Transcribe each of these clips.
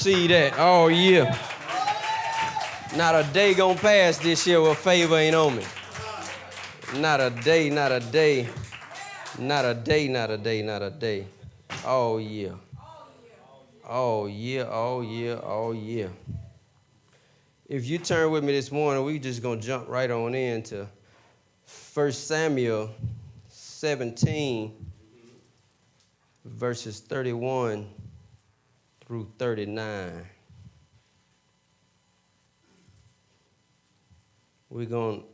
See that all year. Not a day gonna pass this year where favor ain't on me. Not a day, not a day. Not a day, not a day, not a day. All year. All year, all year, all year. If you turn with me this morning, we just gonna jump right on into 1 Samuel 17, verses 31 through 39. We're going to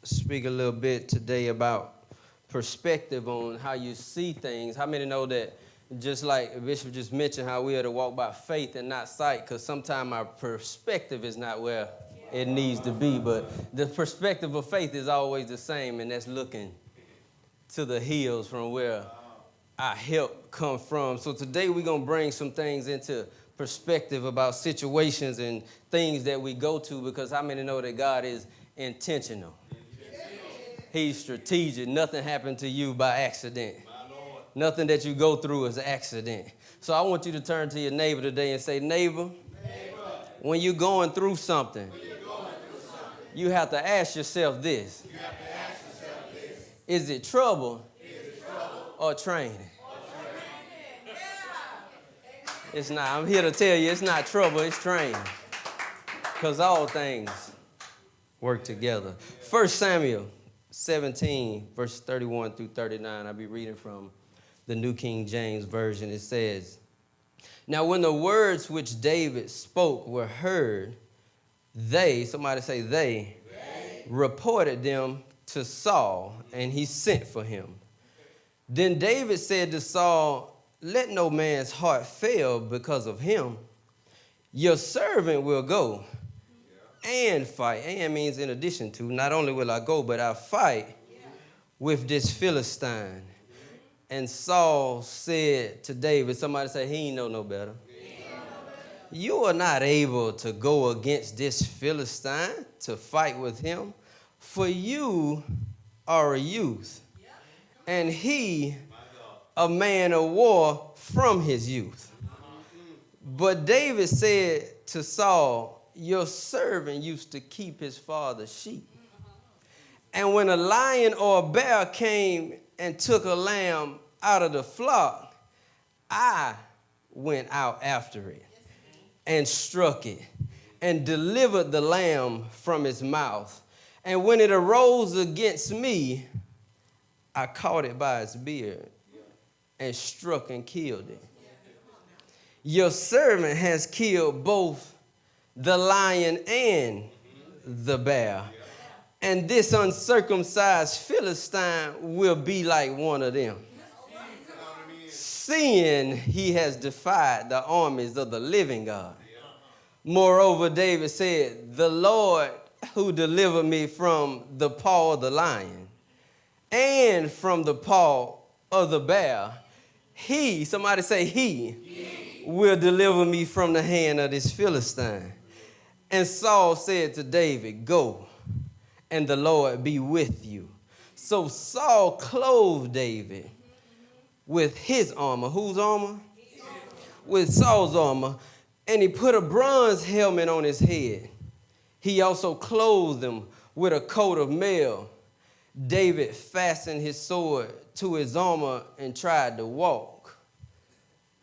speak a little bit today about perspective on how you see things. How many know that, just like Bishop just mentioned, how we are to walk by faith and not sight, because sometimes our perspective is not where it needs to be, but the perspective of faith is always the same, and that's looking to the hills from where our help come from. So today we're going to bring some things into perspective about situations and things that we go to, because how many know that God is intentional? He's strategic. Nothing happened to you by accident. Nothing that you go through is an accident. So I want you to turn to your neighbor today and say, neighbor, when you're going through something, you have to ask yourself this. Is it trouble or training? It's not. I'm here to tell you it's not trouble, it's training. Because all things work together. 1 Samuel 17, verse 31 through 39. I'll be reading from the New King James Version. It says, now when the words which David spoke were heard, they, somebody say they, reported them to Saul, and he sent for him. Then David said to Saul, let no man's heart fail because of him. Your servant will go and fight. And means in addition to, not only will I go, but I'll fight with this Philistine. And Saul said to David, somebody say, he ain't know no better. You are not able to go against this Philistine to fight with him, for you are a youth, and he a man of war from his youth. But David said to Saul, your servant used to keep his father's sheep. And when a lion or a bear came and took a lamb out of the flock, I went out after it and struck it and delivered the lamb from its mouth. And when it arose against me, I caught it by its beard and struck and killed it. Your servant has killed both the lion and the bear. And this uncircumcised Philistine will be like one of them, seeing he has defied the armies of the living God. Moreover, David said, the Lord who delivered me from the paw of the lion and from the paw of the bear, he, somebody say he, will deliver me from the hand of this Philistine. And Saul said to David, go, and the Lord be with you. So Saul clothed David with his armor. Whose armor? With Saul's armor. And he put a bronze helmet on his head. He also clothed him with a coat of mail. David fastened his sword to his armor and tried to walk,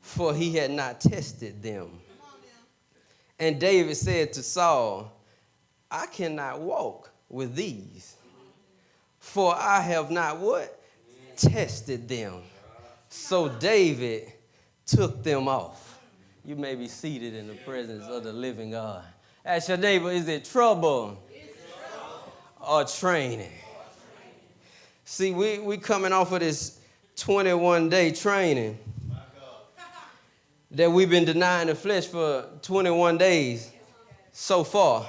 for he had not tested them. And David said to Saul, I cannot walk with these, for I have not what? Tested them. So David took them off. You may be seated in the presence of the living God. Ask your neighbor, is it trouble or training? See, we coming off of this 21-day training that we've been denying the flesh for 21 days so far.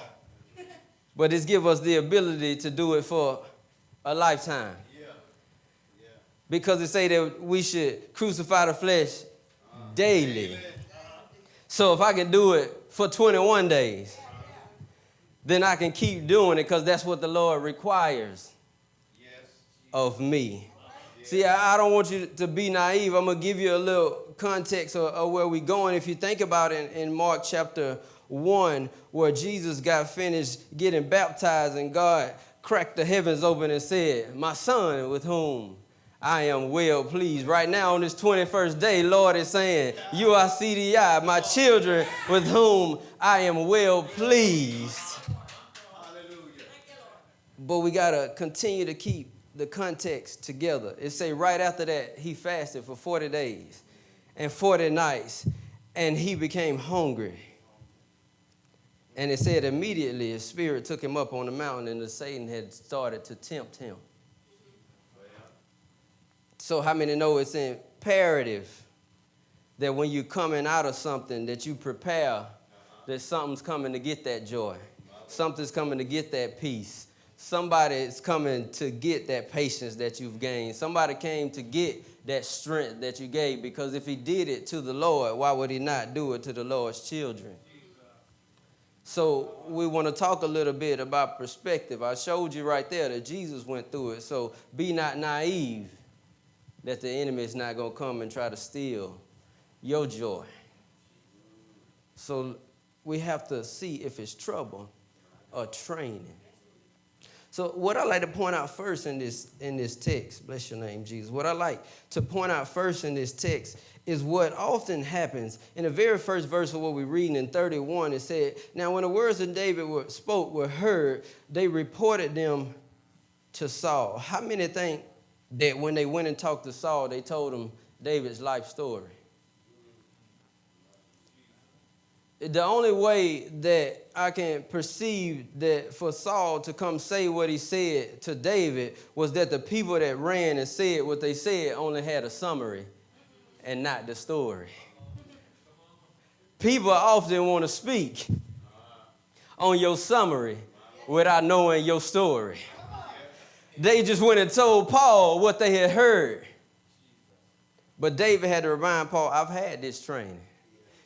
But it's give us the ability to do it for a lifetime. Because it say that we should crucify the flesh daily. So if I can do it for 21 days, then I can keep doing it, because that's what the Lord requires of me. See, I don't want you to be naive. I'm going to give you a little context of where we're going. If you think about it in Mark chapter 1, where Jesus got finished getting baptized and God cracked the heavens open and said, my son with whom I am well pleased. Right now on this 21st day, Lord is saying, you are CDI, my children with whom I am well pleased. But we got to continue to keep the context together. It say right after that, he fasted for 40 days and 40 nights, and he became hungry. And it said immediately his spirit took him up on the mountain, and the Satan had started to tempt him. So how many know it's imperative that when you're coming out of something that you prepare that something's coming to get that joy. Something's coming to get that peace. Somebody is coming to get that patience that you've gained. Somebody came to get that strength that you gave, because if he did it to the Lord, why would he not do it to the Lord's children? So we want to talk a little bit about perspective. I showed you right there that Jesus went through it. So be not naive that the enemy is not going to come and try to steal your joy. So we have to see if it's trouble or training. So what I like to point out first in this text, bless your name, Jesus. What I like to point out first in this text is what often happens. In the very first verse of what we're reading in 31, it said, now when the words of David were heard, they reported them to Saul. How many think that when they went and talked to Saul, they told him David's life story? The only way that I can perceive that for Saul to come say what he said to David was that the people that ran and said what they said only had a summary and not the story. People often want to speak on your summary without knowing your story. They just went and told Paul what they had heard. But David had to remind Paul, I've had this training.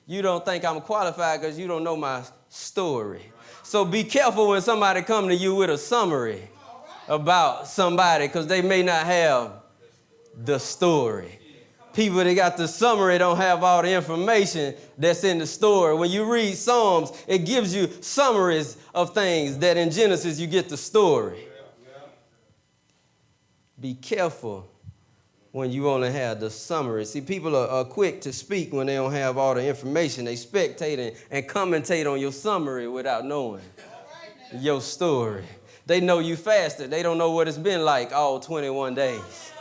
You don't think I'm qualified because you don't know my story. So be careful when somebody come to you with a summary about somebody, because they may not have the story. People that got the summary don't have all the information that's in the story. When you read Psalms, it gives you summaries of things that in Genesis you get the story. Be careful when you only have the summary. See, people are quick to speak when they don't have all the information. They spectate and commentate on your summary without knowing your story. They know you fasted. They don't know what it's been like all 21 days.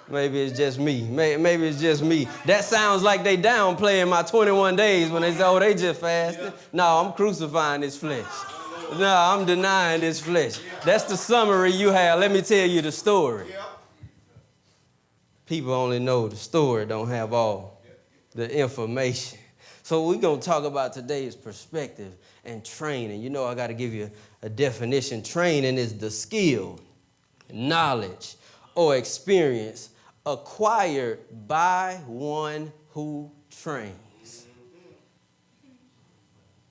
Maybe it's just me. Maybe it's just me. That sounds like they downplaying my 21 days when they say, oh, they just fasted. No, I'm crucifying this flesh. No, I'm denying this flesh. That's the summary you have. Let me tell you the story. People only know the story, don't have all the information. So what we're going to talk about today is perspective and training. You know, I got to give you a definition. Training is the skill, knowledge, or experience acquired by one who trains.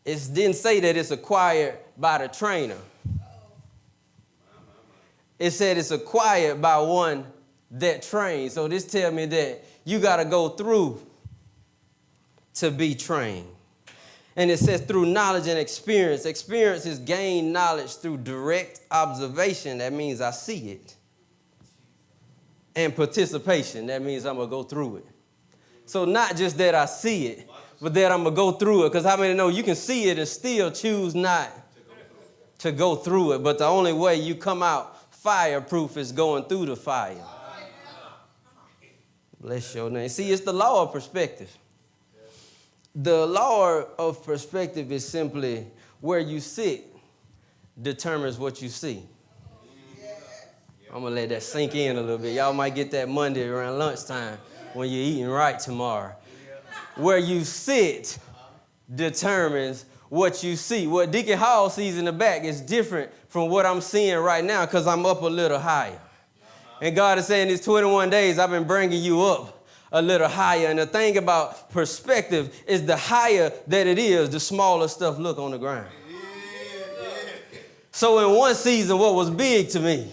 It didn't say that it's acquired by the trainer. It said it's acquired by one that trains. So this tells me that you got to go through to be trained. And it says through knowledge and experience. Experience is gained knowledge through direct observation. That means I see it. And participation. That means I'm going to go through it. So not just that I see it, but that I'm going to go through it. Because how many know you can see it and still choose not to go through it? But the only way you come out fireproof is going through the fire. Bless your name. See, it's the law of perspective. The law of perspective is simply where you sit determines what you see. I'm going to let that sink in a little bit. Y'all might get that Monday around lunchtime when you're eating right tomorrow. Where you sit determines what you see. What Deacon Hall sees in the back is different from what I'm seeing right now because I'm up a little higher. And God is saying these 21 days I've been bringing you up a little higher. And the thing about perspective is the higher that it is, the smaller stuff look on the ground. So in one season, what was big to me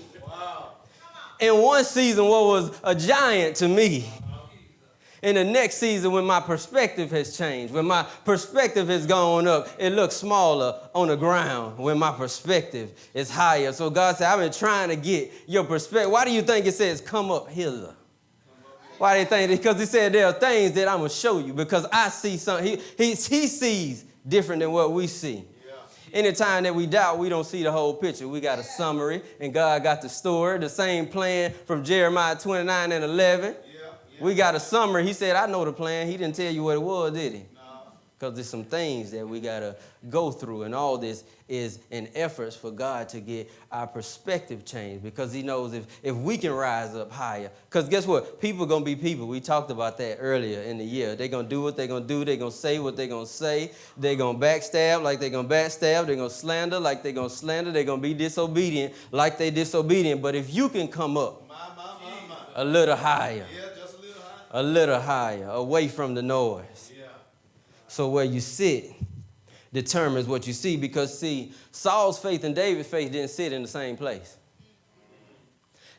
In one season, what was a giant to me, in the next season, when my perspective has changed, when my perspective has gone up, it looks smaller on the ground when my perspective is higher. So God said, I've been trying to get your perspective. Why do you think it says come up hither? Why do you think? Because he said there are things that I'm going to show you, because I see something. He sees different than what we see. Anytime that we doubt, we don't see the whole picture. We got a summary, and God got the story, the same plan from Jeremiah 29 and 11. We got a summary. He said, I know the plan. He didn't tell you what it was, did he? Because there's some things that we got to go through, and all this is in efforts for God to get our perspective changed, because he knows if we can rise up higher. Because guess what? People are going to be people. We talked about that earlier in the year. They're going to do what they're going to do. They're going to say what they're going to say. They're going to backstab like they're going to backstab. They're going to slander like they're going to slander. They're going to be disobedient like they're disobedient. But if you can come up a little higher, a little higher, away from the noise. So where you sit determines what you see, because, see, Saul's faith and David's faith didn't sit in the same place.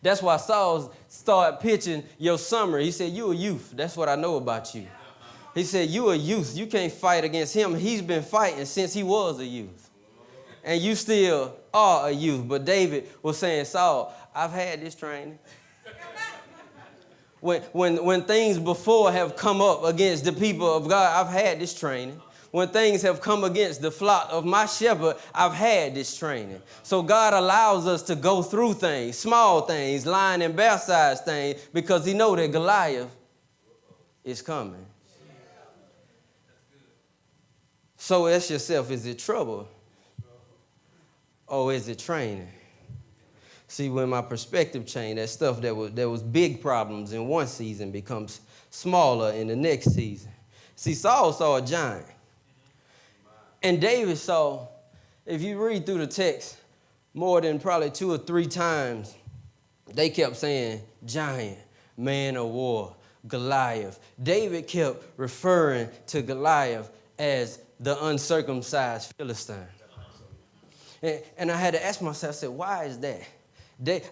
That's why Saul started pitching your summary. He said, you a youth. That's what I know about you. He said, you a youth. You can't fight against him. He's been fighting since he was a youth. And you still are a youth. But David was saying, Saul, I've had this training. When things before have come up against the people of God, I've had this training. When things have come against the flock of my shepherd, I've had this training. So God allows us to go through things, small things, lion and bear size things, because he knows that Goliath is coming. So ask yourself, is it trouble or is it training? See, when my perspective changed, that stuff that was big problems in one season becomes smaller in the next season. See, Saul saw a giant. And David saw, if you read through the text, more than probably 2 or 3 times, they kept saying, giant, man of war, Goliath. David kept referring to Goliath as the uncircumcised Philistine. And I had to ask myself, I said, why is that?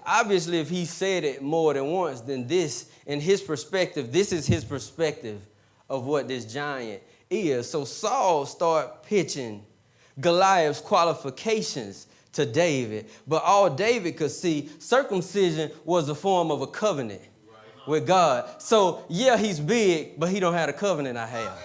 Obviously, if he said it more than once, then this, in his perspective, this is his perspective of what this giant is. So Saul started pitching Goliath's qualifications to David. But all David could see, circumcision was a form of a covenant with God. So, yeah, he's big, but he don't have the covenant I have.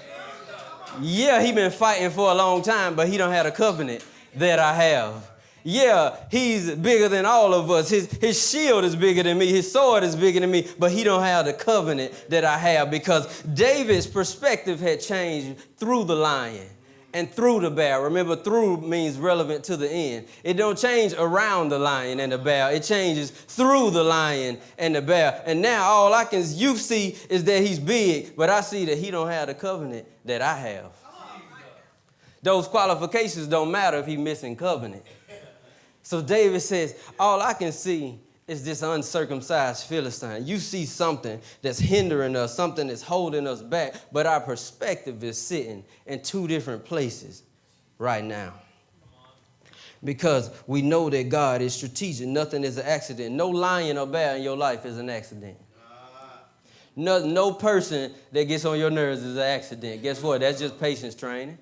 Yeah, he been fighting for a long time, but he don't have the covenant that I have. Yeah, he's bigger than all of us. His shield is bigger than me. His sword is bigger than me. But he don't have the covenant that I have, because David's perspective had changed through the lion and through the bear. Remember, through means relevant to the end. It don't change around the lion and the bear. It changes through the lion and the bear. And now all you see is that he's big, but I see that he don't have the covenant that I have. Those qualifications don't matter if he's missing covenant. So David says, all I can see is this uncircumcised Philistine. You see something that's hindering us, something that's holding us back, but our perspective is sitting in 2 different places right now. Because we know that God is strategic. Nothing is an accident. No lion or bear in your life is an accident. No person that gets on your nerves is an accident. Guess what? That's just patience training.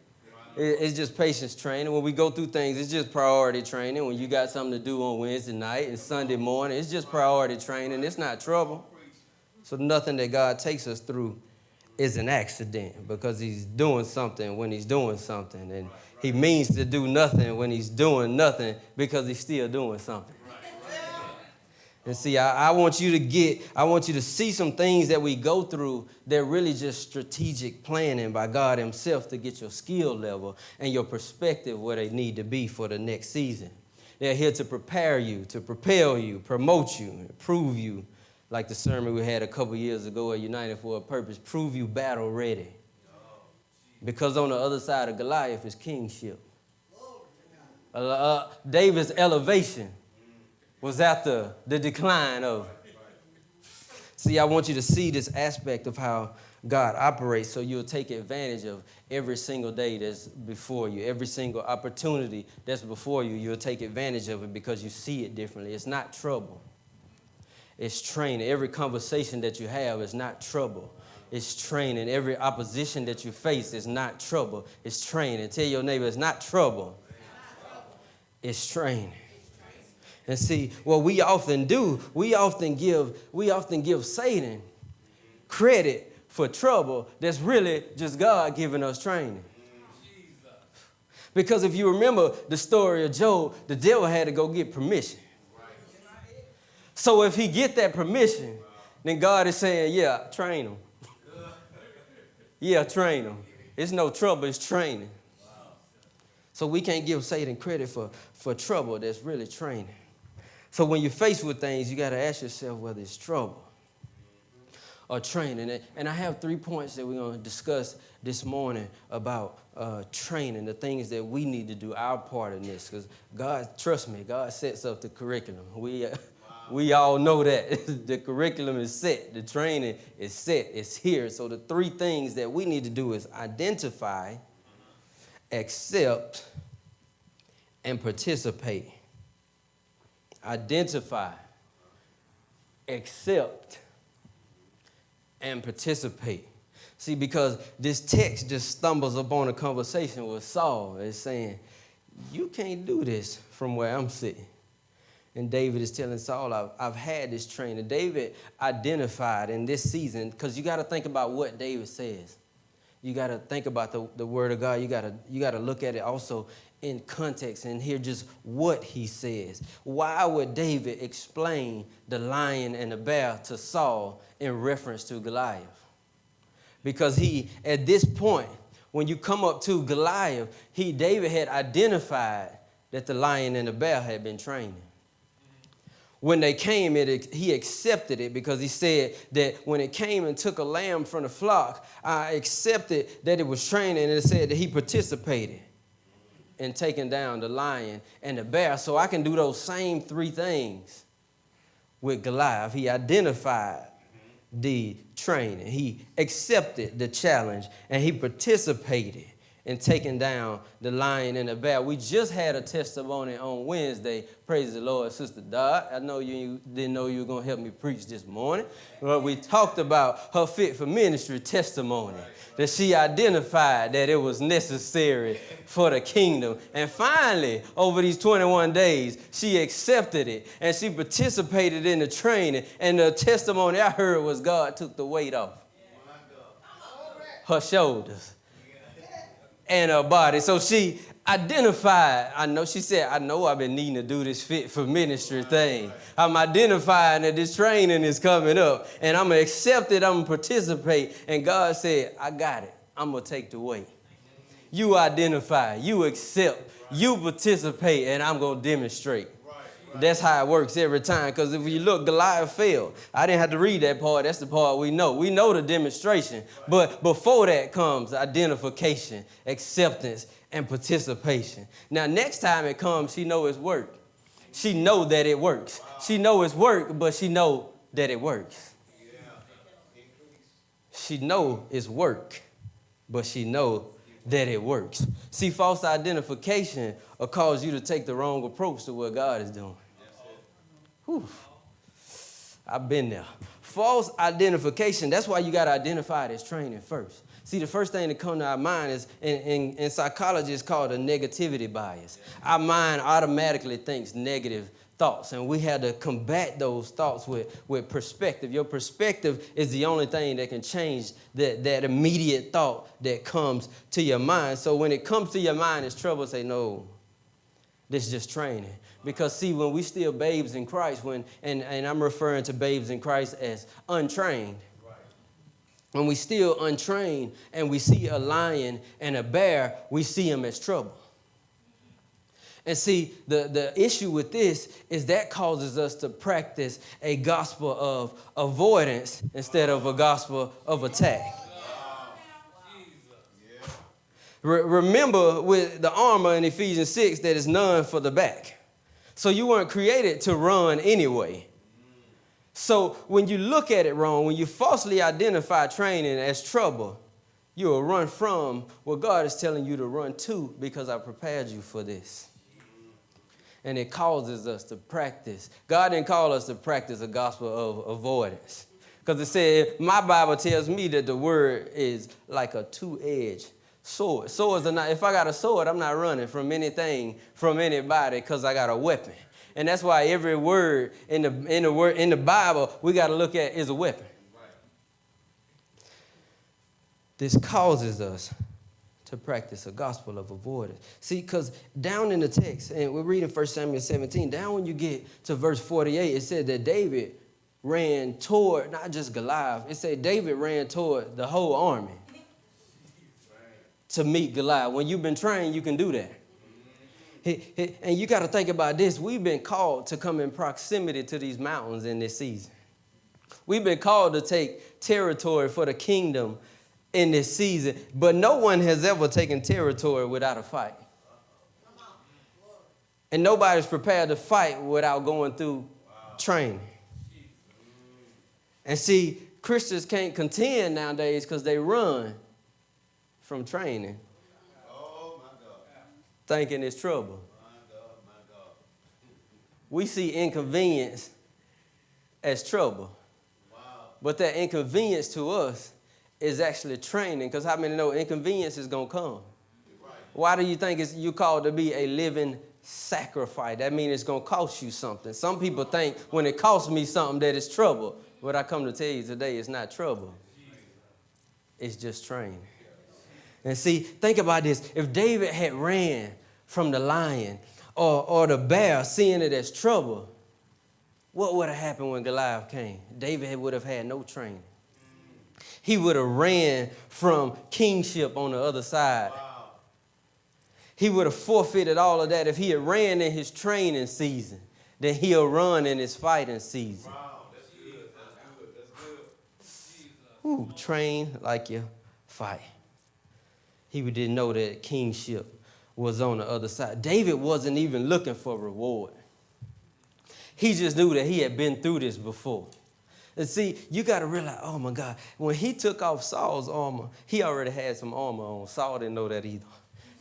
It's just patience training. When we go through things, it's just priority training. When you got something to do on Wednesday night and Sunday morning, it's just priority training. It's not trouble. So nothing that God takes us through is an accident, because he's doing something when he's doing something. And he means to do nothing when he's doing nothing, because he's still doing something. And see, I want you to see some things that we go through that really just strategic planning by God himself to get your skill level and your perspective where they need to be for the next season. They're here to prepare you, to propel you, promote you, prove you, like the sermon we had a couple years ago at United for a Purpose, prove you battle ready. Because on the other side of Goliath is kingship. David's elevation was after the decline of. See, I want you to see this aspect of how God operates, so you'll take advantage of every single day that's before you. Every single opportunity that's before you, you'll take advantage of it because you see it differently. It's not trouble. It's training. Every conversation that you have is not trouble. It's training. Every opposition that you face is not trouble. It's training. Tell your neighbor, it's not trouble. It's training. And see, what we often do, we often give Satan credit for trouble that's really just God giving us training. Because if you remember the story of Job, the devil had to go get permission. So if he get that permission, then God is saying, yeah, train him. Yeah, train him. It's no trouble, it's training. So we can't give Satan credit for trouble that's really training. So when you're faced with things, you got to ask yourself whether it's trouble or training. And I have 3 points that we're going to discuss this morning about training, the things that we need to do, our part in this. Because God, trust me, God sets up the curriculum. We all know that. The curriculum is set. The training is set. It's here. So the 3 things that we need to do is identify, accept, and participate. Identify, accept, and participate. See, because this text just stumbles upon a conversation with Saul. It's saying, you can't do this from where I'm sitting. And David is telling Saul, I've had this training. David identified in this season, because you got to think about what David says. You got to think about the word of God. You got to look at it also in context and hear just what he says. Why would David explain the lion and the bear to Saul in reference to Goliath? Because at this point, when you come up to Goliath, David had identified that the lion and the bear had been training. When they came, he accepted it because he said that when it came and took a lamb from the flock, I accepted that it was training, and it said that he participated in taking down the lion and the bear. So I can do those same 3 things with Goliath. He identified the training. He accepted the challenge, and he participated in taking down the lion and the bear. We just had a testimony on Wednesday. Praise the Lord, Sister Dot. I know you didn't know you were going to help me preach this morning. But we talked about her fit for ministry testimony, that she identified that it was necessary for the kingdom. And finally, over these 21 days, she accepted it, and she participated in the training. And the testimony I heard was God took the weight off her shoulders and her body. So she identified, she said, I know I've been needing to do this fit for ministry thing. I'm identifying that this training is coming up, and I'm going to accept it, I'm going to participate. And God said, I got it. I'm going to take the weight. You identify, you accept, you participate, and I'm going to demonstrate. That's how it works every time. Because if you look, Goliath failed. I didn't have to read that part. That's the part we know. We know the demonstration. But before that comes identification, acceptance, and participation. Now, next time it comes, she know it's work. She know that it works. She know it's work, but she know that it works. She know it's work, but she know that it works. See, false identification will cause you to take the wrong approach to what God is doing. Whew. I've been there. False identification, that's why you got to identify it as training first. See, the first thing that comes to our mind is, in psychology, it's called a negativity bias. Our mind automatically thinks negative thoughts, and we had to combat those thoughts with perspective. Your perspective is the only thing that can change that immediate thought that comes to your mind. So when it comes to your mind, it's trouble. Say, no, this is just training. Because, see, when we still babes in Christ, and I'm referring to babes in Christ as untrained, when we still untrained and we see a lion and a bear, we see them as trouble. And see, the issue with this is that causes us to practice a gospel of avoidance instead of a gospel of attack. Remember with the armor in Ephesians 6 that is none for the back. So you weren't created to run anyway. So when you look at it wrong, when you falsely identify training as trouble, you will run from what God is telling you to run to because I prepared you for this. and it causes us to practice. God didn't call us to practice a gospel of avoidance. Because it said, my Bible tells me that the word is like a two-edged sword. Swords are not, if I got a sword, I'm not running from anything, from anybody, because I got a weapon. And that's why every word in the Bible we got to look at is a weapon. This causes us to practice a gospel of avoidance. See, because down in the text, and we're reading 1 Samuel 17, down when you get to verse 48, it said that David ran toward, not just Goliath, it said David ran toward the whole army to meet Goliath. When you've been trained, you can do that. And you got to think about this. We've been called to come in proximity to these mountains in this season. We've been called to take territory for the kingdom in this season, but no one has ever taken territory without a fight. And nobody's prepared to fight without going through training. And see, Christians can't contend nowadays because they run from training. Oh, my God. Thinking it's trouble. My God. We see inconvenience as trouble. Wow. But that inconvenience to us is actually training, because how many know inconvenience is going to come? Right. Why do you think you're called to be a living sacrifice? That means it's going to cost you something. Some people think when it costs me something that it's trouble. What I come to tell you today is not trouble. It's just training. And see, think about this. If David had ran from the lion or the bear, seeing it as trouble, what would have happened when Goliath came? David would have had no training. He would have ran from kingship on the other side. Wow. He would have forfeited all of that. If he had ran in his training season, then he'll run in his fighting season. Wow, that's good. That's good. Ooh, train like you fight. He didn't know that kingship was on the other side. David wasn't even looking for reward. He just knew that he had been through this before. And see, you got to realize, oh, my God, when he took off Saul's armor, he already had some armor on. Saul didn't know that either.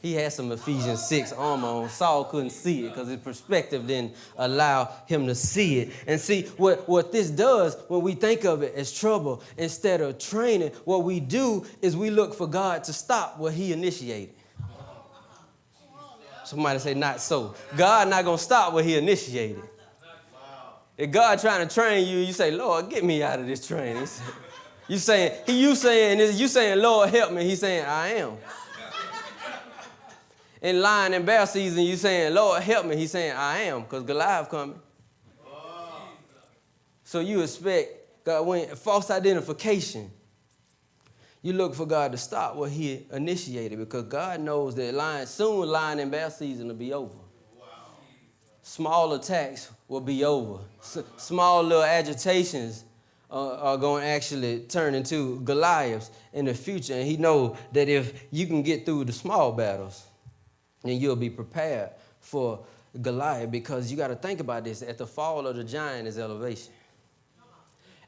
He had some Ephesians 6 armor on. Saul couldn't see it because his perspective didn't allow him to see it. And see, what this does when we think of it as trouble instead of training, what we do is we look for God to stop what he initiated. Somebody say, not so. God not going to stop what he initiated. If God trying to train you, you say, Lord, get me out of this training. You saying, Lord, help me. He's saying, I am. In lion and bear season, you saying, Lord, help me. He's saying, I am, because Goliath coming. So you expect God, when false identification, you look for God to stop what he initiated, because God knows that lion and bear season will be over. Small attacks will be over. Small little agitations are going to actually turn into Goliaths in the future. And he knows that if you can get through the small battles, then you'll be prepared for Goliath, because you got to think about this. At the fall of the giant is elevation.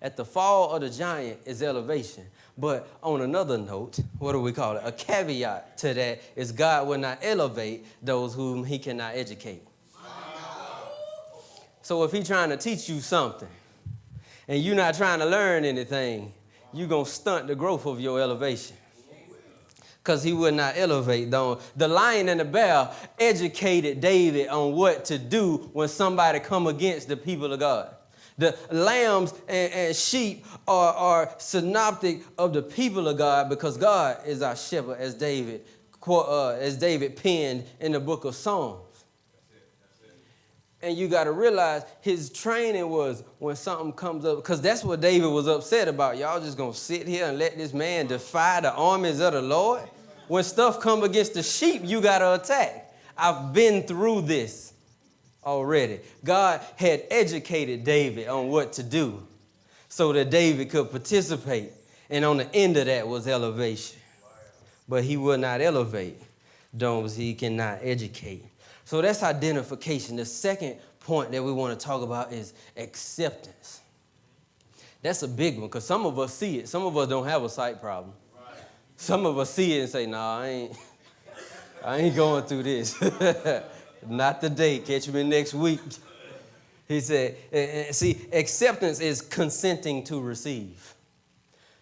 At the fall of the giant is elevation. But on another note, what do we call it? A caveat to that is God will not elevate those whom he cannot educate. So if he's trying to teach you something and you're not trying to learn anything, you're going to stunt the growth of your elevation, because he will not elevate them. The lion and the bear educated David on what to do when somebody come against the people of God. The lambs and sheep are synoptic of the people of God, because God is our shepherd, as David penned in the book of Psalms. And you got to realize his training was when something comes up, because that's what David was upset about. Y'all just going to sit here and let this man defy the armies of the Lord? When stuff come against the sheep, you got to attack. I've been through this already. God had educated David on what to do so that David could participate. And on the end of that was elevation. But he will not elevate those he cannot educate. So that's identification. The second point that we want to talk about is acceptance. That's a big one, because some of us see it. Some of us don't have a sight problem. Right. Some of us see it and say, nah, I ain't going through this. Not today. Catch me next week. He said, see, acceptance is consenting to receive.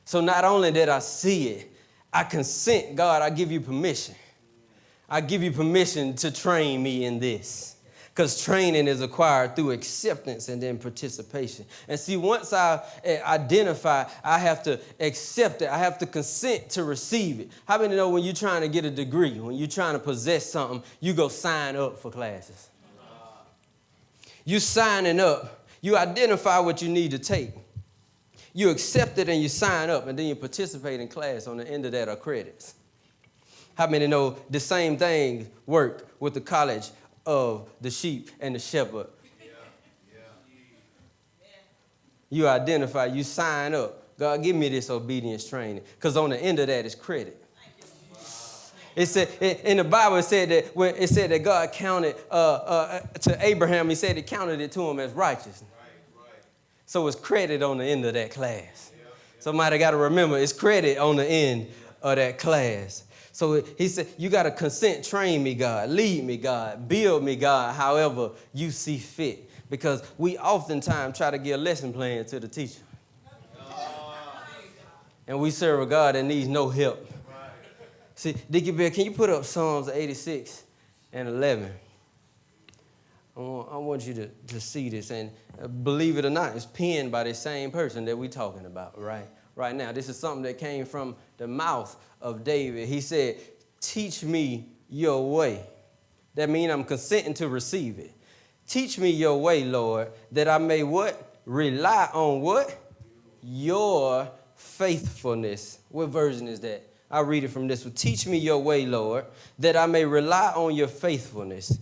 So not only did I see it, I consent. God, I give you permission. I give you permission to train me in this. Because training is acquired through acceptance and then participation. And see, once I identify, I have to accept it. I have to consent to receive it. How many know when you're trying to get a degree, when you're trying to possess something, you go sign up for classes? You signing up. You identify what you need to take. You accept it and you sign up, and then you participate in class. On the end of that are credits. How many know the same thing work with the college of the sheep and the shepherd? You identify, you sign up. God, give me this obedience training. Because on the end of that is credit. It said in the Bible, it said that God counted to Abraham. He said he counted it to him as righteousness. So it's credit on the end of that class. Somebody got to remember, it's credit on the end of that class. So he said, you got to consent, train me, God, lead me, God, build me, God, however you see fit. Because we oftentimes try to give a lesson plan to the teacher. And we serve a God that needs no help. See, Dickie Bear, can you put up Psalms 86 and 11? I want you to see this. And believe it or not, it's penned by the same person that we're talking about right now. This is something that came from the mouth of David. He said, teach me your way. That means I'm consenting to receive it. Teach me your way, Lord, that I may what? Rely on what? Your faithfulness. What version is that? I'll read it from this one. Teach me your way, Lord, that I may rely on your faithfulness.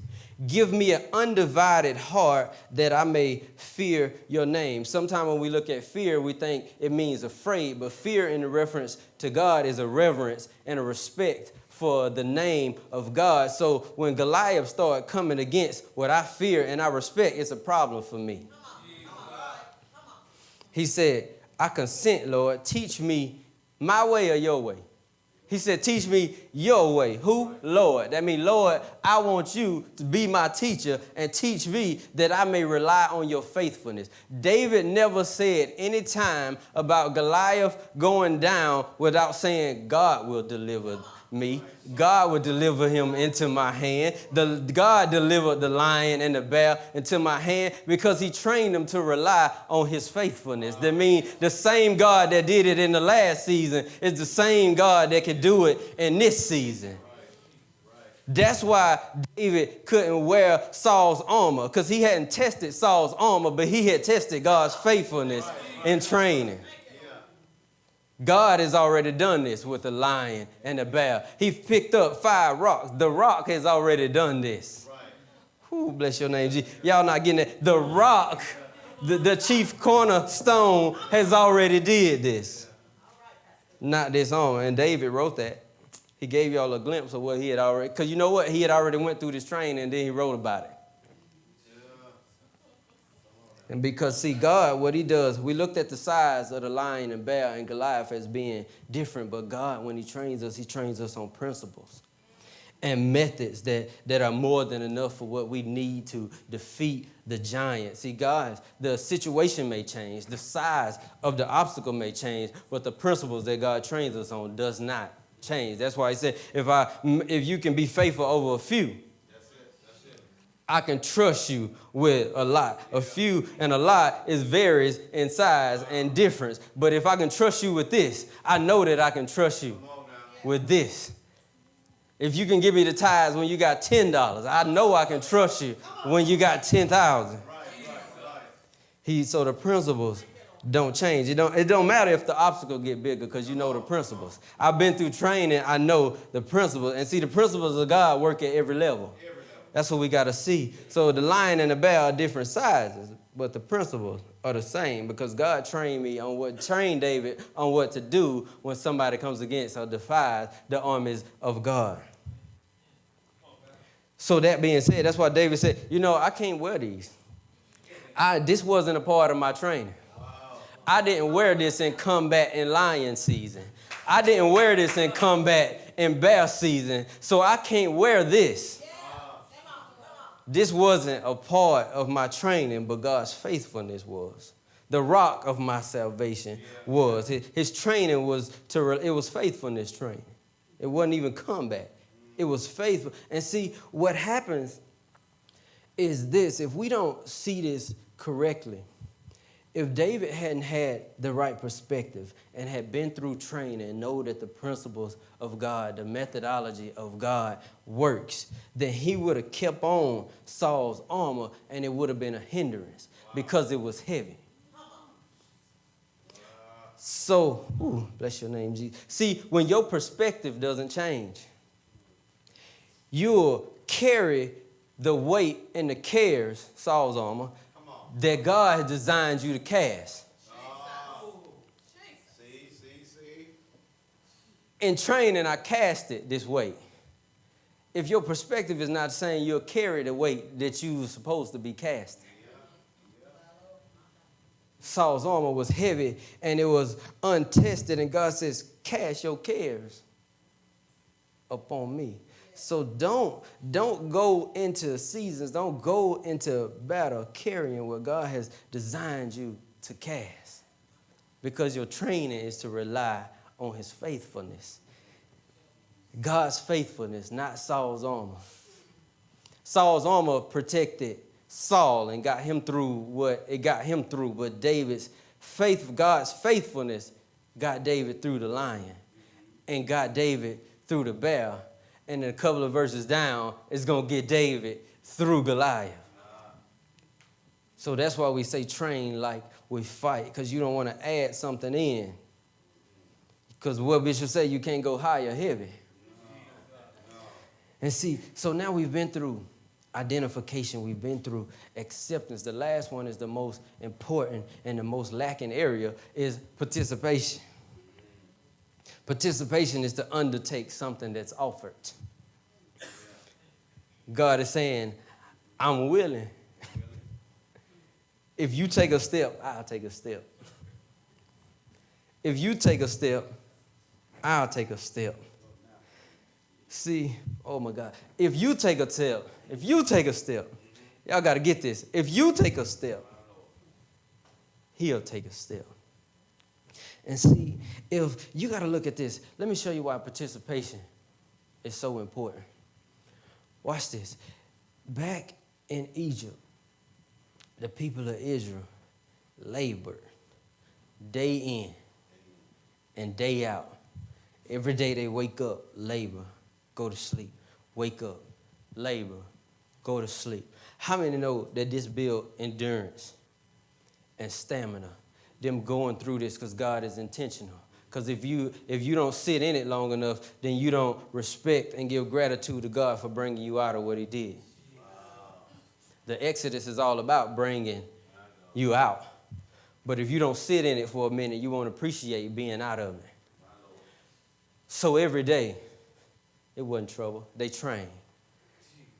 Give me an undivided heart that I may fear your name. Sometimes when we look at fear, we think it means afraid, but fear in reference to God is a reverence and a respect for the name of God. So when Goliath started coming against what I fear and I respect, it's a problem for me. He said, I consent, Lord. Teach me my way or your way. He said, teach me your way. Who? Lord. That means, Lord, I want you to be my teacher and teach me that I may rely on your faithfulness. David never said any time about Goliath going down without saying, God will deliver me. God will deliver him into my hand. God delivered the lion and the bear into my hand because he trained them to rely on his faithfulness. That means the same God that did it in the last season is the same God that can do it in this season. That's why David couldn't wear Saul's armor, because he hadn't tested Saul's armor, but he had tested God's faithfulness in training. God has already done this with the lion and the bear. He picked up 5 rocks. The rock has already done this. Ooh, bless your name, G. Y'all not getting it. The rock, the chief cornerstone, has already did this. Not this armor. And David wrote that. He gave y'all a glimpse of what he had already, because you know what? He had already went through this training and then he wrote about it. And because, see, God, what he does, we looked at the size of the lion and bear and Goliath as being different. But God, when he trains us on principles and methods that are more than enough for what we need to defeat the giant. See, guys, the situation may change. The size of the obstacle may change. But the principles that God trains us on does not change. That's why he said, if you can be faithful over a few, I can trust you with a lot. A few and a lot varies in size and difference. But if I can trust you with this, I know that I can trust you with this. If you can give me the tithes when you got $10, I know I can trust you when you got 10,000. So the principles don't change. It don't matter if the obstacle get bigger because you know the principles. I've been through training. I know the principles. And see, the principles of God work at every level. That's what we got to see. So the lion and the bear are different sizes, but the principles are the same because God trained David on what to do when somebody comes against or defies the armies of God. So that being said, that's why David said, I can't wear these. This wasn't a part of my training. I didn't wear this in combat in lion season. I didn't wear this in combat in bear season. So I can't wear this. This wasn't a part of my training, but God's faithfulness was. The rock of my salvation was. His training was it was faithfulness training. It wasn't even combat. It was faithful. And see, what happens is this. If we don't see this correctly, if David hadn't had the right perspective and had been through training and know that the principles of God, the methodology of God works, then he would have kept on Saul's armor and it would have been a hindrance because it was heavy. So, bless your name, Jesus. See, when your perspective doesn't change, you'll carry the weight and the cares, Saul's armor, that God has designed you to cast. See. In training, I cast it this weight. If your perspective is not saying you'll carry the weight that you were supposed to be casting. Saul's armor was heavy and it was untested, and God says, cast your cares upon me. So don't go into seasons, don't go into battle carrying what God has designed you to cast, because your training is to rely on his faithfulness. God's faithfulness, not Saul's armor. Saul's armor protected Saul and got him through what it got him through, but God's faithfulness got David through the lion and got David through the bear. And then a couple of verses down, it's going to get David through Goliath. So that's why we say train like we fight, because you don't want to add something in. Because what Bishop said, you can't go high or heavy. And see, so now we've been through identification. We've been through acceptance. The last one is the most important and the most lacking area is participation. Participation is to undertake something that's offered. God is saying, I'm willing. If you take a step, I'll take a step. If you take a step, I'll take a step. See, oh my God. If you take a step, y'all got to get this. If you take a step, he'll take a step. And see, if you got to look at this, let me show you why participation is so important. Watch this. Back in Egypt, the people of Israel labored day in and day out. Every day they wake up, labor, go to sleep. Wake up, labor, go to sleep. How many know that this builds endurance and stamina? Them going through this because God is intentional. Because if you don't sit in it long enough, then you don't respect and give gratitude to God for bringing you out of what he did. Wow. The Exodus is all about bringing you out. But if you don't sit in it for a minute, you won't appreciate being out of it. So every day, it wasn't trouble. They trained.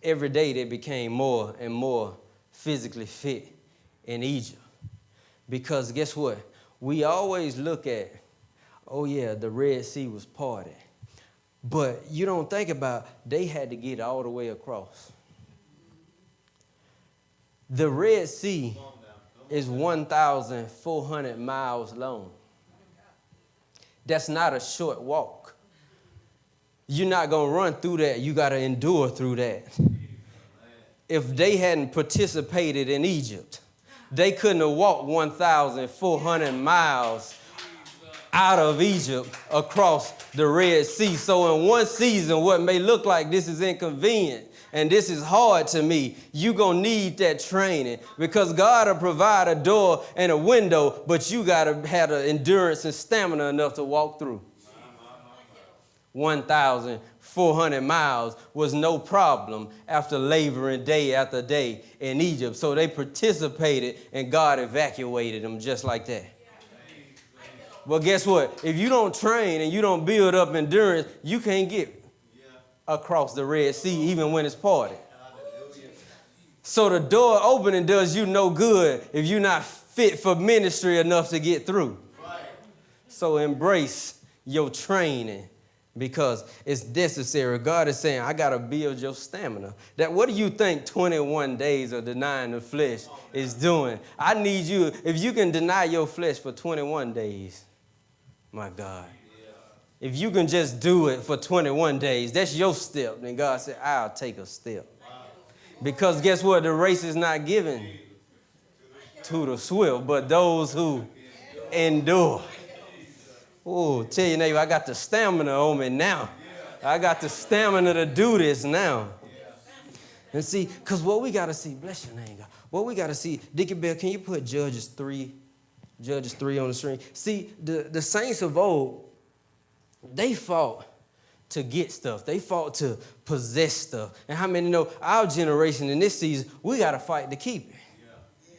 Every day they became more and more physically fit in Egypt. Because guess what? We always look at, oh yeah, the Red Sea was parted. But you don't think about they had to get all the way across. The Red Sea is 1,400 miles long. That's not a short walk. You're not going to run through that. You got to endure through that. If they hadn't participated in Egypt, they couldn't have walked 1,400 miles out of Egypt across the Red Sea. So in one season, what may look like this is inconvenient and this is hard to me, you're going to need that training, because God will provide a door and a window, but you got to have the endurance and stamina enough to walk through. 1,400 miles was no problem after laboring day after day in Egypt. So they participated and God evacuated them just like that. But guess what? If you don't train and you don't build up endurance, you can't get across the Red Sea even when it's parted. So the door opening does you no good if you're not fit for ministry enough to get through. So embrace your training because it's necessary. God is saying, I got to build your stamina. That what do you think 21 days of denying the flesh is doing? I need you, if you can deny your flesh for 21 days, my God. If you can just do it for 21 days, that's your step. Then God said, I'll take a step. Because guess what? The race is not given to the swift, but those who endure. Oh, tell your neighbor, I got the stamina on me now. I got the stamina to do this now. And see, because what we got to see, bless your name, God. What we got to see, Dickie Bell, can you put Judges 3 on the screen? See, the saints of old, they fought to get stuff. They fought to possess stuff. And how many know our generation in this season, we got to fight to keep it. Yeah.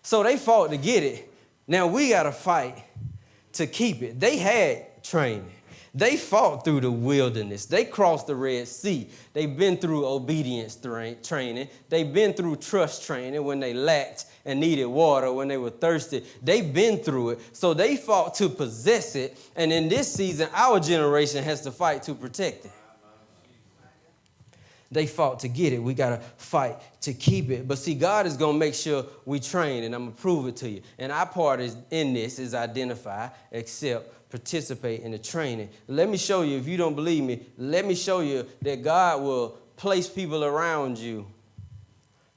So they fought to get it. Now we got to fight to keep it. They had training. They fought through the wilderness. They crossed the Red Sea. They've been through obedience training. They've been through trust training when they lacked and needed water, when they were thirsty. They've been through it. So they fought to possess it. And in this season, our generation has to fight to protect it. They fought to get it. We got to fight to keep it. But see, God is going to make sure we train, and I'm going to prove it to you. And our part in this is identify, accept, participate in the training. Let me show you, if you don't believe me, let me show you that God will place people around you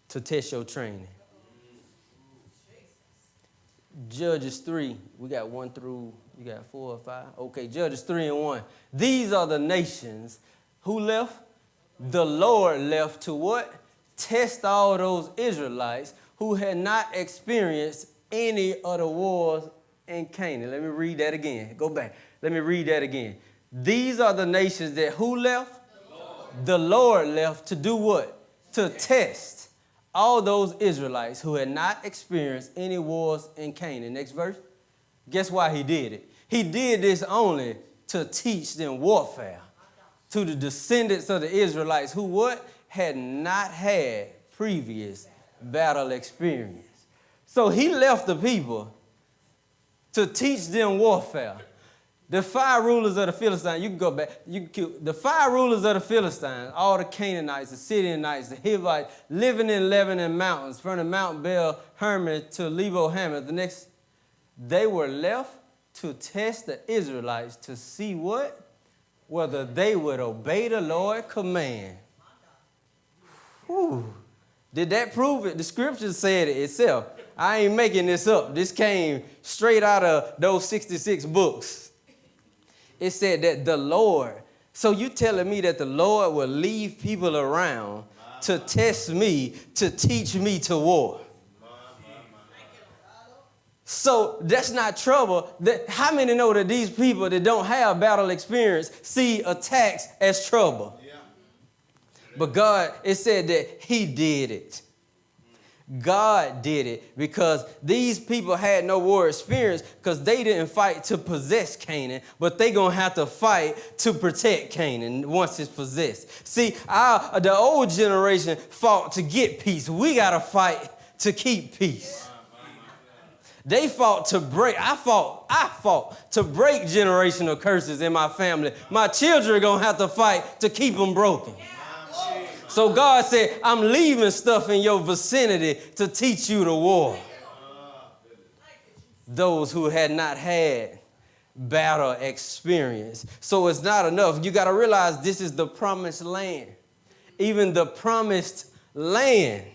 to test your training. Judges 3, we got 1 through, you got 4 or 5? Okay, Judges 3 and 1. These are the nations who left. The Lord left to what? Test all those Israelites who had not experienced any of the wars in Canaan. Let me read that again. Go back. Let me read that again. These are the nations that who left? The Lord left to do what? To test all those Israelites who had not experienced any wars in Canaan. Next verse. Guess why he did it? He did this only to teach them warfare. To the descendants of the Israelites who what? Had not had previous battle experience. So he left the people to teach them warfare. The 5 rulers of the Philistines, you can go back, the 5 rulers of the Philistines, all the Canaanites, the Sidonites, the Hivites, living in Lebanon mountains, from the Mount Bel Hermon to Lebo Hamath. The next, they were left to test the Israelites to see what? Whether they would obey the Lord's command. Whew. Did that prove it? The scripture said it itself. I ain't making this up. This came straight out of those 66 books. It said that the Lord, so you telling me that the Lord will leave people around to test me, to teach me to war. So that's not trouble. How many know that these people that don't have battle experience see attacks as trouble? Yeah. But God, it said that he did it. God did it because these people had no war experience because they didn't fight to possess Canaan, but they going to have to fight to protect Canaan once it's possessed. See, the old generation fought to get peace. We got to fight to keep peace. They fought to break. I fought to break generational curses in my family. My children are going to have to fight to keep them broken. So God said, I'm leaving stuff in your vicinity to teach you the war. Those who had not had battle experience. So it's not enough. You got to realize this is the promised land. Even the promised land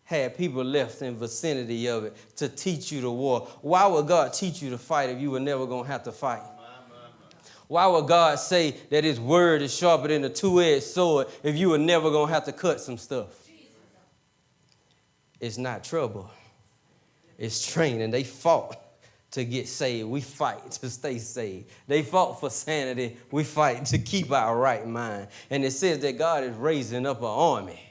had people left in vicinity of it to teach you the war. Why would God teach you to fight if you were never going to have to fight? Why would God say that his word is sharper than a two-edged sword if you were never going to have to cut some stuff? It's not trouble. It's training. They fought to get saved. We fight to stay saved. They fought for sanity. We fight to keep our right mind. And it says that God is raising up an army.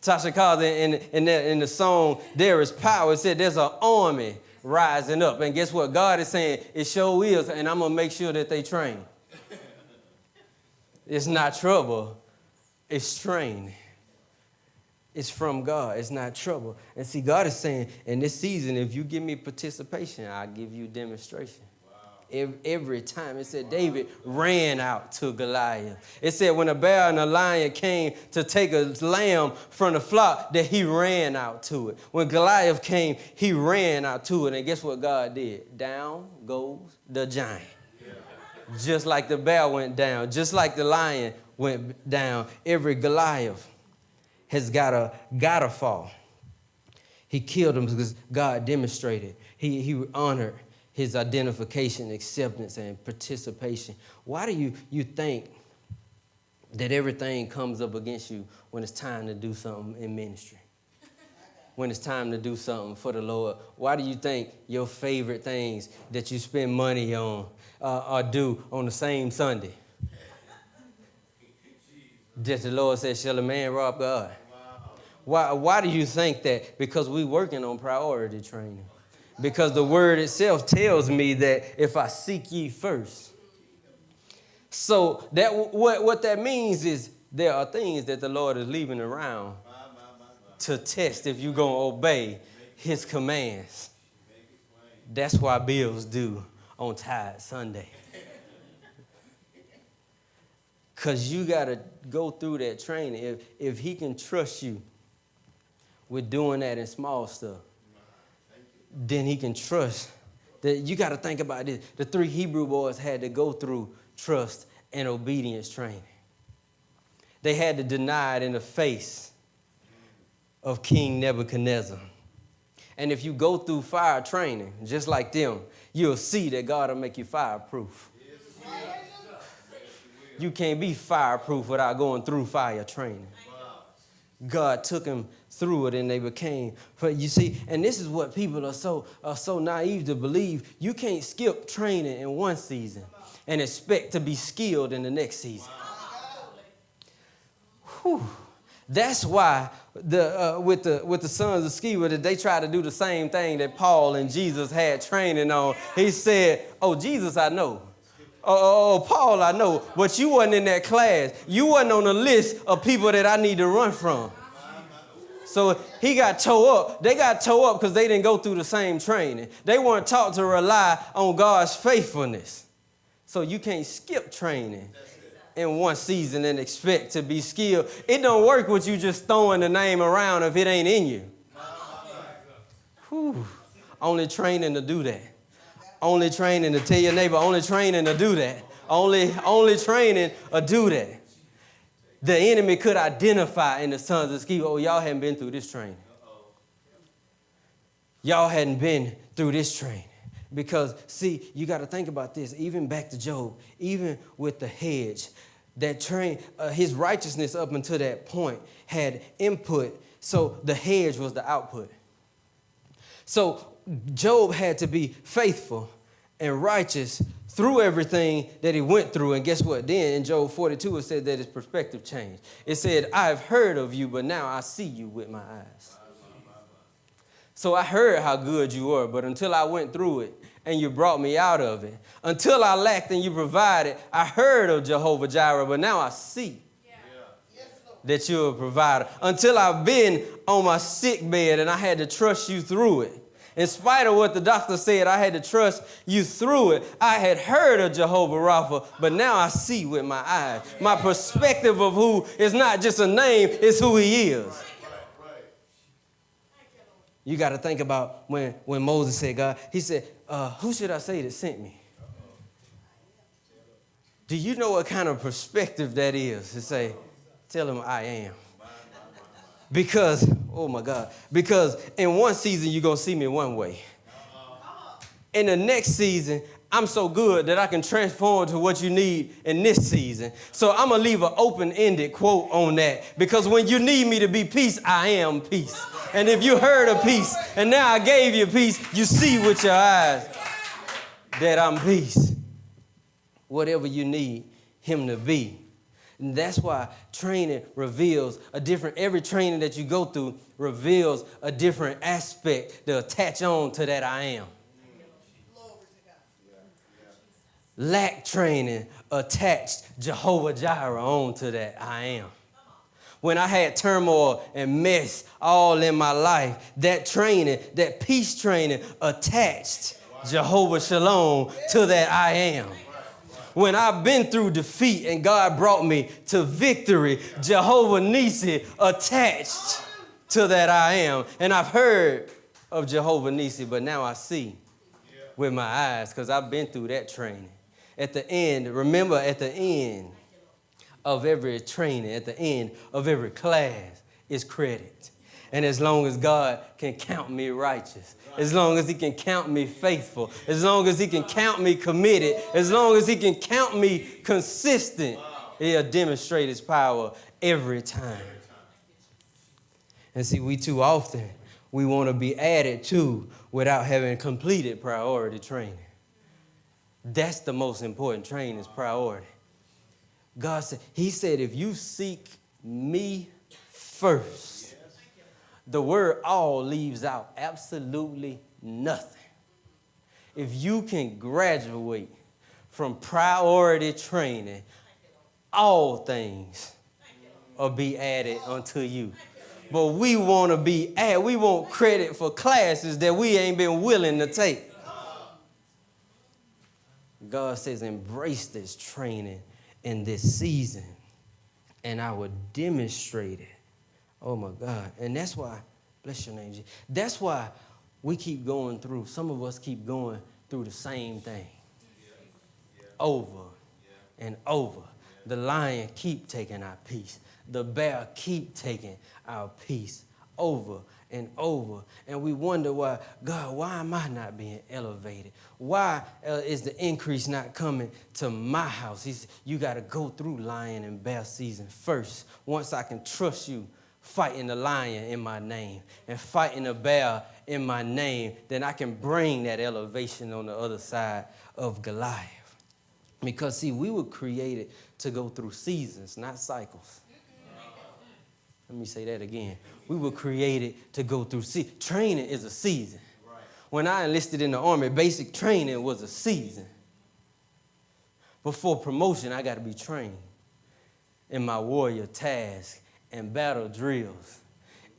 Tasha called it in the song, There Is Power. It said there's an army rising up. And guess what? God is saying, it sure is, and I'm going to make sure that they train. It's not trouble. It's training. It's from God. It's not trouble. And see, God is saying, in this season, if you give me participation, I'll give you demonstration. Wow. Every time. It said David ran out to Goliath. It said when a bear and a lion came to take a lamb from the flock, that he ran out to it. When Goliath came, he ran out to it. And guess what God did? Down goes the giant. Just like the bear went down, just like the lion went down, every Goliath has gotta fall. He killed him because God demonstrated. He honored his identification, acceptance, and participation. Why do you think that everything comes up against you when it's time to do something in ministry? When it's time to do something for the Lord? Why do you think your favorite things that you spend money on are due on the same Sunday? That the Lord said, shall a man rob God? Why do you think that? Because we're working on priority training. Because the word itself tells me that if I seek ye first. So that what that means is there are things that the Lord is leaving around to test if you're going to obey his commands. That's why bills due on Tithe Sunday. Because you got to go through that training. If he can trust you with doing that in small stuff, then he can trust that. You got to think about this. The 3 Hebrew boys had to go through trust and obedience training. They had to deny it in the face of King Nebuchadnezzar. And if you go through fire training, just like them, you'll see that God will make you fireproof. You can't be fireproof without going through fire training. God took them through it and they became. But you see, and this is what people are so naive to believe. You can't skip training in one season and expect to be skilled in the next season. Whew. That's why with the sons of Sceva, they try to do the same thing that Paul and Jesus had training on. He said, oh, Jesus, I know. Oh, Paul, I know. But you wasn't in that class. You wasn't on the list of people that I need to run from. So he got tore up. They got tore up because they didn't go through the same training. They weren't taught to rely on God's faithfulness. So you can't skip training in one season and expect to be skilled. It don't work with you just throwing the name around if it ain't in you. Whew. Only training to do that. Only training to tell your neighbor, only training to do that. Only training to do that. The enemy could identify in the sons of Sceva, oh, y'all hadn't been through this training. Y'all hadn't been through this training. Because, see, you got to think about this. Even back to Job, even with the hedge, that his righteousness up until that point had input. So the hedge was the output. So Job had to be faithful and righteous through everything that he went through. And guess what? Then in Job 42, it said that his perspective changed. It said, I've heard of you, but now I see you with my eyes. So I heard how good you were, but until I went through it and you brought me out of it, until I lacked and you provided, I heard of Jehovah Jireh, but now I see that you're a provider. Until I've been on my sick bed and I had to trust you through it. In spite of what the doctor said, I had to trust you through it. I had heard of Jehovah Rapha, but now I see with my eyes. My perspective of who is not just a name, it's who he is. You got to think about when Moses said, God, he said, who should I say that sent me? Do you know what kind of perspective that is to say, tell him I am? Because, oh my God, because in one season you're going to see me one way. In the next season, I'm so good that I can transform to what you need in this season. So I'm going to leave an open-ended quote on that. Because when you need me to be peace, I am peace. And if you heard of peace and now I gave you peace, you see with your eyes that I'm peace. Whatever you need him to be. And that's why training reveals every training that you go through reveals a different aspect to attach on to that I am. Lack training attached Jehovah Jireh on to that I am. When I had turmoil and mess all in my life, that training, that peace training attached Jehovah Shalom to that I am. When I've been through defeat and God brought me to victory, Jehovah Nissi attached to that I am. And I've heard of Jehovah Nissi, but now I see with my eyes because I've been through that training. At the end, remember, at the end of every training, at the end of every class is credit. And as long as God can count me righteous, as long as he can count me faithful, as long as he can count me committed, as long as he can count me consistent, he'll demonstrate his power every time. And see, we too often, we want to be added to without having completed priority training. That's the most important training is priority. God said, he said, if you seek me first, the word all leaves out absolutely nothing. If you can graduate from priority training, all things will be added unto you. But we want to be added. We want credit for classes that we ain't been willing to take. God says, embrace this training in this season, and I will demonstrate it. Oh, my God. And that's why, bless your name, Jesus. That's why we keep going through, some of us keep going through the same thing over and over. The lion keep taking our peace. The bear keep taking our peace over and over. And we wonder why, God, why am I not being elevated? Why is the increase not coming to my house? He said, you got to go through lion and bear season first. Once I can trust you, fighting the lion in my name and fighting the bear in my name, then I can bring that elevation on the other side of Goliath. Because, see, we were created to go through seasons, not cycles. Let me say that again. We were created to go through seasons. Training is a season. When I enlisted in the Army, basic training was a season. Before promotion, I got to be trained in my warrior task and battle drills.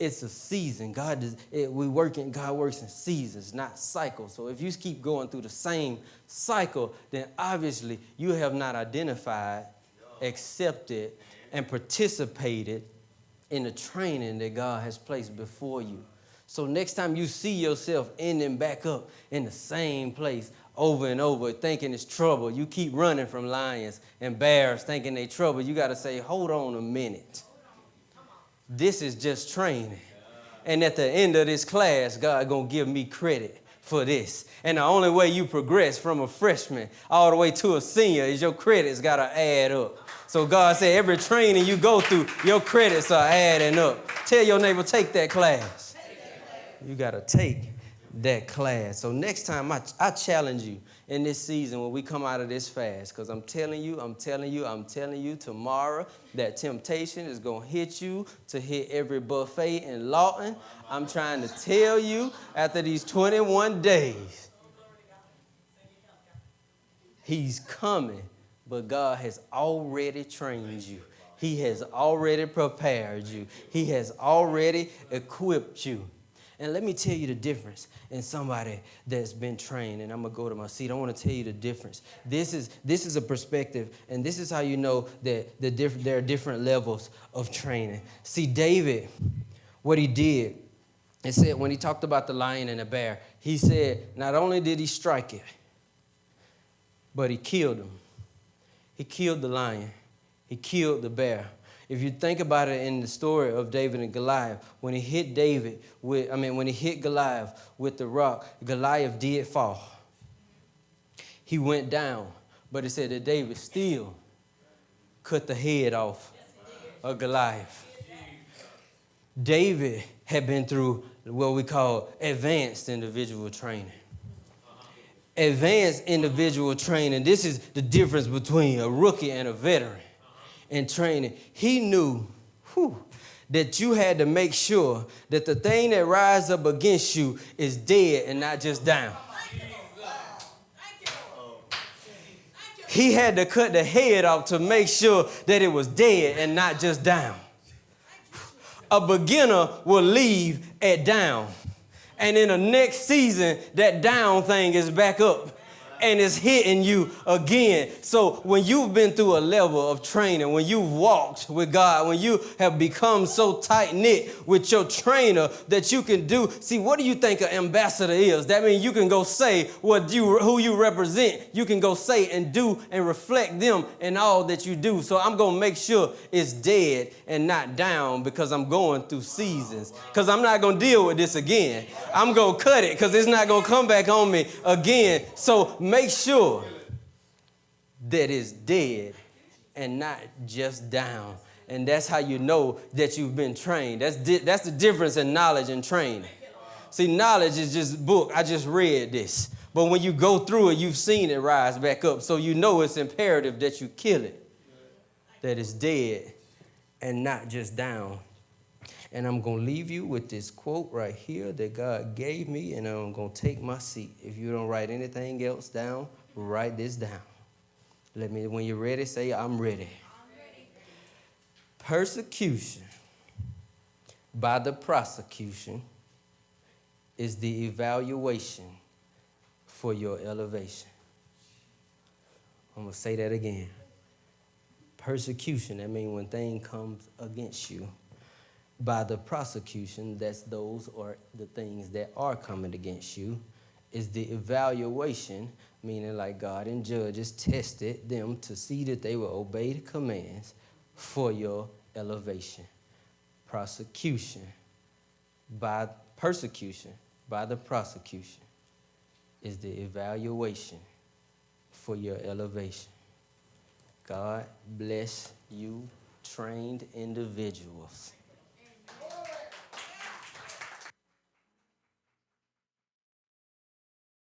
It's a season. God works in seasons, not cycles. So if you keep going through the same cycle, then obviously you have not identified, accepted, and participated in the training that God has placed before you. So next time you see yourself ending back up in the same place over and over, thinking it's trouble, you keep running from lions and bears thinking they trouble, you got to say, hold on a minute. This is just training. And at the end of this class, God going to give me credit for this. And the only way you progress from a freshman all the way to a senior is your credits got to add up. So God said every training you go through, your credits are adding up. Tell your neighbor, take that class. You got to take that class. So next time I challenge you in this season when we come out of this fast, because I'm telling you tomorrow that temptation is going to hit you to hit every buffet in Lawton. I'm trying to tell you after these 21 days, he's coming, but God has already trained you. He has already prepared you. He has already equipped you. And let me tell you the difference in somebody that's been trained. And I'm going to go to my seat. I want to tell you the difference. This is a perspective, and this is how you know that there are different levels of training. See, David, what he did, it said when he talked about the lion and the bear, he said not only did he strike it, but he killed him. He killed the lion. He killed the bear. If you think about it in the story of David and Goliath, when he hit Goliath with the rock, Goliath did fall. He went down, but it said that David still cut the head off of Goliath. David had been through what we call advanced individual training. Advanced individual training, this is the difference between a rookie and a veteran. In training, he knew that you had to make sure that the thing that rises up against you is dead and not just down. He had to cut the head off to make sure that it was dead and not just down. A beginner will leave at down. And in the next season, that down thing is back up. And it's hitting you again. So when you've been through a level of training, when you've walked with God, when you have become so tight-knit with your trainer that you can do, see, what do you think an ambassador is? That means you can go say who you represent. You can go say and do and reflect them in all that you do. So I'm going to make sure it's dead and not down because I'm going through seasons. Because I'm not going to deal with this again. I'm going to cut it because it's not going to come back on me again. So make sure that it's dead and not just down. And that's how you know that you've been trained. That's the difference in knowledge and training. See, knowledge is just book. I just read this. But when you go through it, you've seen it rise back up. So you know it's imperative that you kill it, that it's dead and not just down. And I'm going to leave you with this quote right here that God gave me, and I'm going to take my seat. If you don't write anything else down, write this down. Let me, when you're ready, say, I'm ready. Persecution by the prosecution is the evaluation for your elevation. I'm going to say that again. Persecution, that means when things come against you. By the prosecution, that's those or the things that are coming against you, is the evaluation, meaning like God and judges tested them to see that they will obey the commands for your elevation. Persecution by the prosecution is the evaluation for your elevation. God bless you, trained individuals.